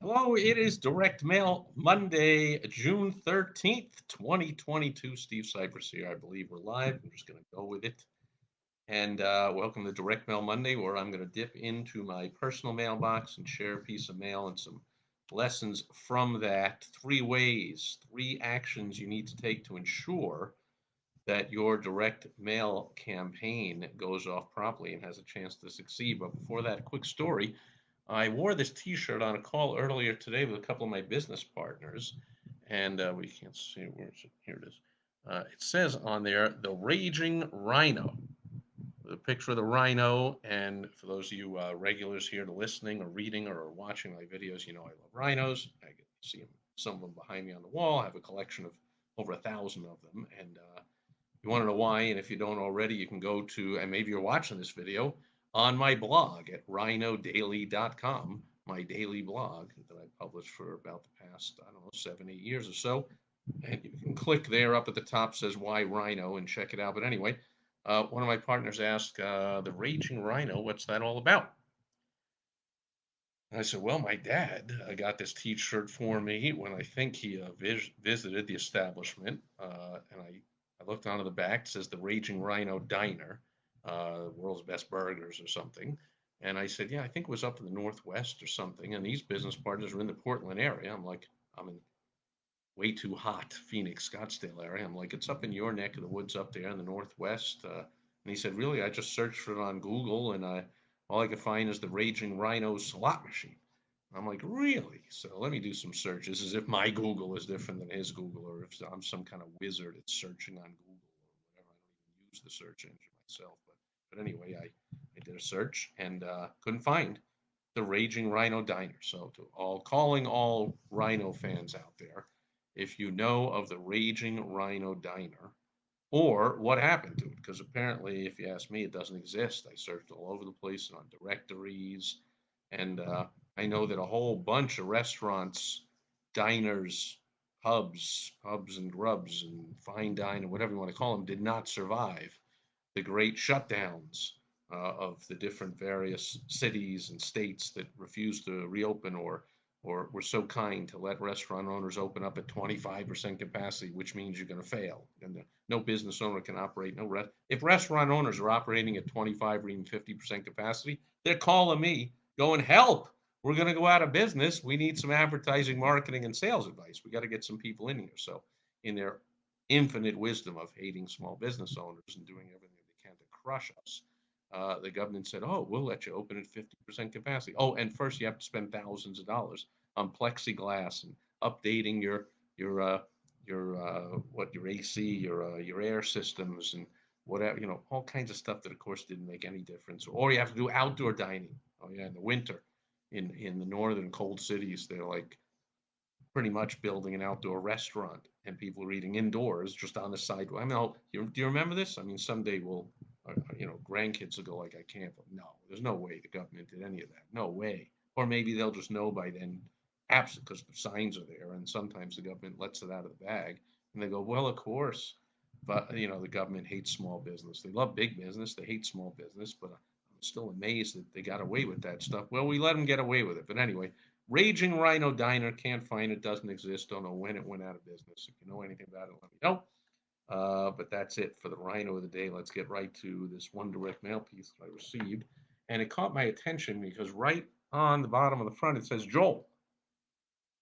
Hello, it is Direct Mail Monday, June 13th, 2022. Steve Sipress here. I believe we're live. I'm just going to go with it. And welcome to Direct Mail Monday, where I'm going to dip into my personal mailbox and share a piece of mail and some lessons from that. Three ways, three actions you need to take to ensure that your direct mail campaign goes off properly and has a chance to succeed. But before that, quick story. I wore this T-shirt on a call earlier today with a couple of my business partners, and we can't see where is it. Here it is. It says on there the Raging Rhino, with a picture of the rhino. And for those of you regulars here to listening or reading or watching my videos, you know I love rhinos. I get to see them, some of them behind me on the wall. I have a collection of over 1,000 of them, and you want to know why, and if you don't already, you can go to, and maybe you're watching this video, on my blog at rhinodaily.com, my daily blog that I published for about the past, I don't know, 7, 8 years or so. And you can click there up at the top, says why Rhino, and check it out. But anyway, one of my partners asked, the Raging Rhino, what's that all about? And I said, well, my dad got this T-shirt for me when I think he visited the establishment, and I looked onto the back. It says the Raging Rhino Diner, world's best burgers or something. And I said, yeah, I think it was up in the Northwest or something. And these business partners are in the Portland area. I'm like, I'm in way too hot Phoenix, Scottsdale area. I'm like, it's up in your neck of the woods up there in the Northwest. And he said, really? I just searched for it on Google, and all I could find is the Raging Rhino slot machine. I'm like, really? So let me do some searches, as if my Google is different than his Google, or if I'm some kind of wizard at searching on Google or whatever. I don't even use the search engine myself. But anyway, I did a search and couldn't find the Raging Rhino Diner. So to all calling all Rhino fans out there, if you know of the Raging Rhino Diner or what happened to it, because apparently, if you ask me, it doesn't exist. I searched all over the place and on directories, and I know that a whole bunch of restaurants, diners, pubs and grubs and fine dine or whatever you want to call them, did not survive the great shutdowns of the different various cities and states that refused to reopen or were so kind to let restaurant owners open up at 25% capacity, which means you're going to fail. And no business owner can operate. If restaurant owners are operating at 25 or even 50% capacity, they're calling me, going, "Help! We're going to go out of business. We need some advertising, marketing, and sales advice. We got to get some people in here." So, in their infinite wisdom of hating small business owners and doing everything they can to crush us, the government said, "Oh, we'll let you open at 50% capacity. Oh, and first you have to spend thousands of dollars on plexiglass and updating your your AC, your air systems, and whatever, all kinds of stuff that of course didn't make any difference. Or you have to do outdoor dining. Oh yeah, in the winter, in the northern cold cities, they're like pretty much building an outdoor restaurant, and people are eating indoors just on the sidewalk. I mean, do you remember this? I mean, someday we'll, grandkids will go like, I can't. But no, there's no way the government did any of that. No way. Or maybe they'll just know by then, absolutely, because the signs are there, and sometimes the government lets it out of the bag, and they go, well, of course. But the government hates small business. They love big business. They hate small business. But I'm still amazed that they got away with that stuff. Well, we let them get away with it. But anyway, Raging Rhino Diner, can't find it, doesn't exist. Don't know when it went out of business. If you know anything about it, let me know. But that's it for the Rhino of the day. Let's get right to this one direct mail piece that I received. And it caught my attention because right on the bottom of the front it says, Joel,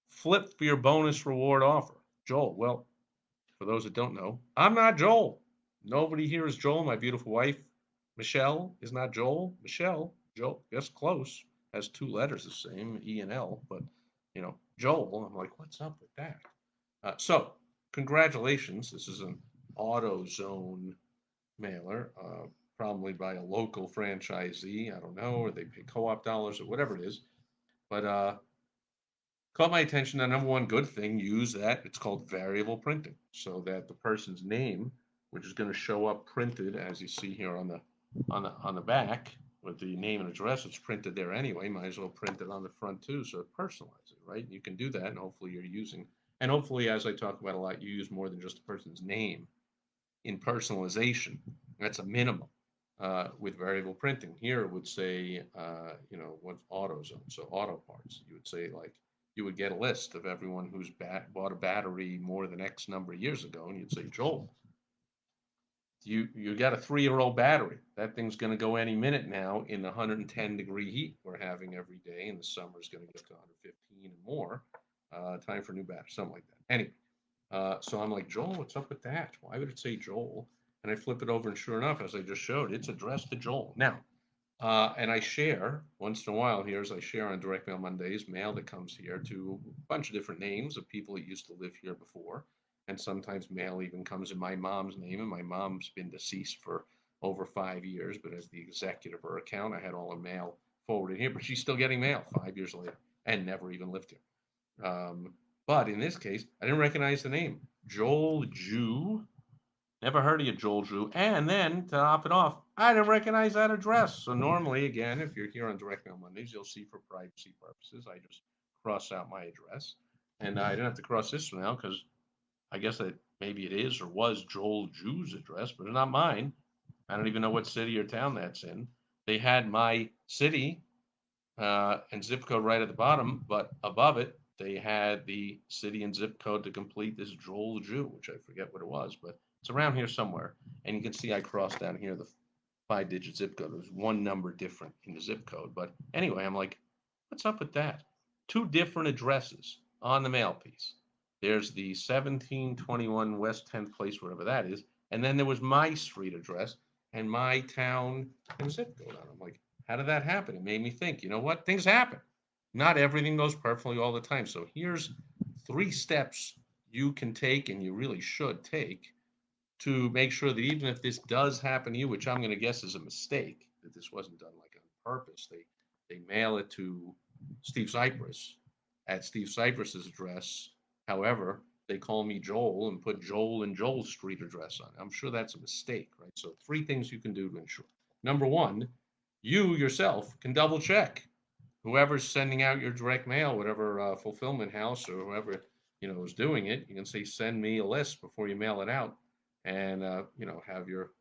flip for your bonus reward offer. Joel, well, for those that don't know, I'm not Joel. Nobody here is Joel. My beautiful wife, Michelle, is not Joel. Michelle, Joel, guess close. Has two letters the same, E and L, but Joel. I'm like, what's up with that? So, congratulations. This is an AutoZone mailer, probably by a local franchisee. I don't know, or they pay co-op dollars or whatever it is. But caught my attention. The number one good thing, use that. It's called variable printing, so that the person's name, which is going to show up printed as you see here on the back with the name and address. It's printed there anyway. Might as well print it on the front too, so it personalizes it, right? You can do that, and hopefully you're using. And hopefully, as I talk about a lot, you use more than just the person's name in personalization. That's a minimum with variable printing. Here it would say, what's AutoZone? So auto parts. You would say like you would get a list of everyone who's bought a battery more than X number of years ago, and you'd say, Joel, you got a 3-year-old battery. That thing's going to go any minute now in the 110-degree heat we're having every day, and the summer is going to get to 115 and more. Time for new battery, something like that. Anyway, so I'm like, Joel, what's up with that? Why would it say Joel? And I flip it over, and sure enough, as I just showed, it's addressed to Joel. Now, and I share once in a while here, as I share on Direct Mail Mondays, mail that comes here to a bunch of different names of people that used to live here before. And sometimes mail even comes in my mom's name, and my mom's been deceased for over 5 years. But as the executive of her account, I had all her mail forwarded here, but she's still getting mail 5 years later and never even lived here. But in this case, I didn't recognize the name. Joel Jew. Never heard of you, Joel Drew. And then to top it off, I didn't recognize that address. So normally, again, if you're here on Direct Mail Mondays, you'll see for privacy purposes, I just cross out my address. And I didn't have to cross this one out because I guess that maybe it is or was Joel Drew's address, but it's not mine. I don't even know what city or town that's in. They had my city and zip code right at the bottom, but above it, they had the city and zip code to complete this Joel Jew, which I forget what it was, but it's around here somewhere. And you can see I crossed down here the 5-digit zip code. It was one number different in the zip code. But anyway, I'm like, what's up with that? Two different addresses on the mail piece. There's the 1721 West 10th Place, whatever that is. And then there was my street address and my town and zip code on. I'm like, how did that happen? It made me think, you know what? Things happen. Not everything goes perfectly all the time. So here's 3 steps you can take and you really should take to make sure that even if this does happen to you, which I'm going to guess is a mistake, that this wasn't done like on purpose. They mail it to Steve Sipress at Steve Sipress's address. However, they call me Joel and put Joel and Joel's street address on it. I'm sure that's a mistake, right? So 3 things you can do to ensure. Number 1, you yourself can double check whoever's sending out your direct mail, whatever fulfillment house or whoever is doing it. You can say, send me a list before you mail it out, and have your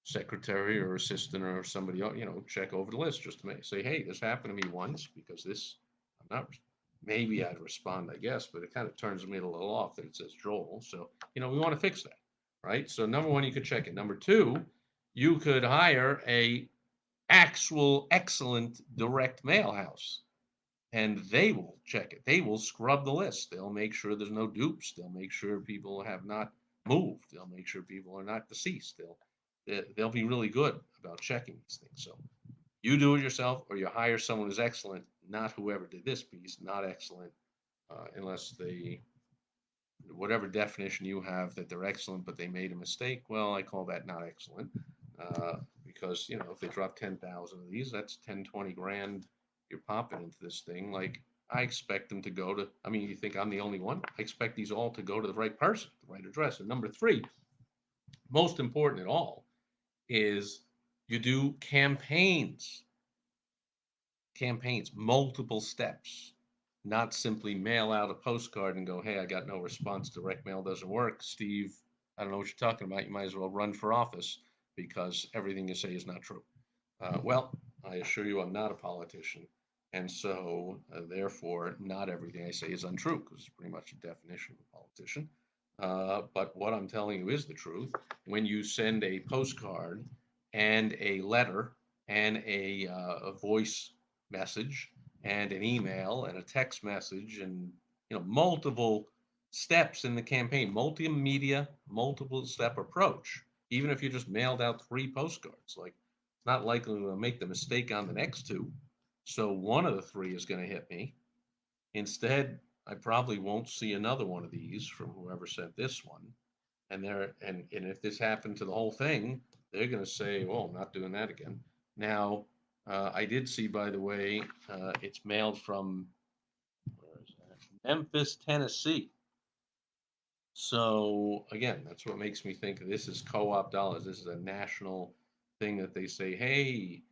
secretary or assistant or somebody else, check over the list just to say, hey, this happened to me once because this, I'm not. Maybe I'd respond, I guess, but it kind of turns me a little off that it says Joel. So we want to fix that, right? So number 1, you could check it. Number 2, you could hire a actual excellent direct mail house and they will check it. They will scrub the list. They'll make sure there's no dupes. They'll make sure people have not moved. They'll make sure people are not deceased. They'll be really good about checking these things. So you do it yourself or you hire someone who's excellent, not whoever did this piece, not excellent, unless they, whatever definition you have that they're excellent, but they made a mistake. Well, I call that not excellent. Because if they drop 10,000 of these, that's 10, 20 grand you're popping into this thing. Like, I expect them to go to, I mean, you think I'm the only one? I expect these all to go to the right person, the right address. And number 3, most important at all, is you do campaigns, multiple steps, not simply mail out a postcard and go, hey, I got no response. Direct mail doesn't work. Steve, I don't know what you're talking about. You might as well run for office because everything you say is not true. Well, I assure you I'm not a politician. And so, therefore, not everything I say is untrue because it's pretty much a definition of a politician. But what I'm telling you is the truth. When you send a postcard and a letter and a voice message and an email and a text message and multiple steps in the campaign, multimedia, multiple step approach. Even if you just mailed out 3 postcards, like it's not likely to make the mistake on the next 2. So one of the 3 is going to hit me. Instead, I probably won't see another one of these from whoever sent this one. And if this happened to the whole thing, they're going to say, "Well, I'm not doing that again." Now, I did see, by the way, it's mailed from where is that? Memphis, Tennessee. So again, that's what makes me think this is co-op dollars. This is a national thing that they say, "Hey,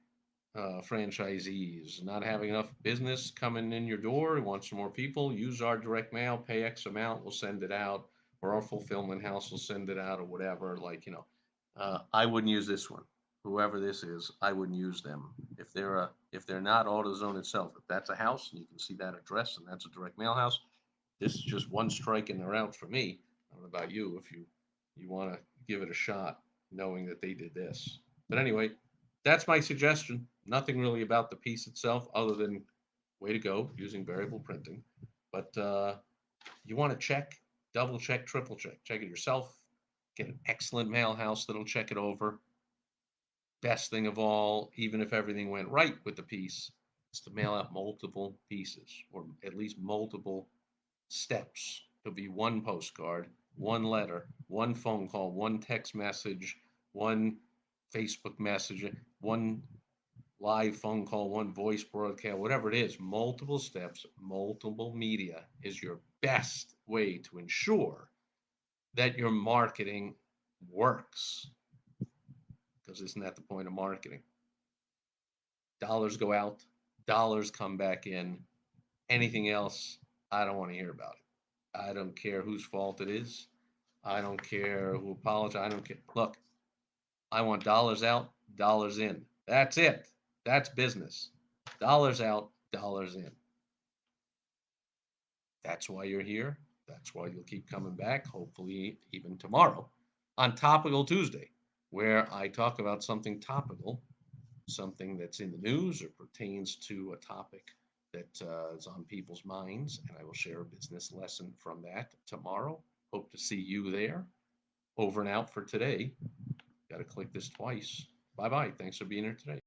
franchisees not having enough business coming in your door, want some more people, use our direct mail, pay X amount, we'll send it out, or our fulfillment house will send it out, or whatever." Like, I wouldn't use this one. whoever this is, I wouldn't use them. If they're not AutoZone itself, if that's a house and you can see that address and that's a direct mail house, this is just one strike and they're out for me. I don't know about you if you want to give it a shot, knowing that they did this. But anyway, that's my suggestion. Nothing really about the piece itself, other than way to go using variable printing. But you want to check, double check, triple check, check it yourself. Get an excellent mail house that'll check it over. Best thing of all, even if everything went right with the piece, is to mail out multiple pieces or at least multiple steps. There'll be one postcard, one letter, one phone call, one text message, one Facebook message, one live phone call, one voice broadcast, whatever it is, multiple steps, multiple media is your best way to ensure that your marketing works. Because isn't that the point of marketing? Dollars go out, dollars come back in. Anything else, I don't want to hear about it. I don't care whose fault it is. I don't care who apologized. I don't care. Look, I want dollars out, dollars in. That's it. That's business. Dollars out, dollars in. That's why you're here. That's why you'll keep coming back, hopefully, even tomorrow on Topical Tuesday, where I talk about something topical, something that's in the news or pertains to a topic that is on people's minds, and I will share a business lesson from that tomorrow. Hope to see you there. Over and out for today. Got to click this twice. Bye bye. Thanks for being here today.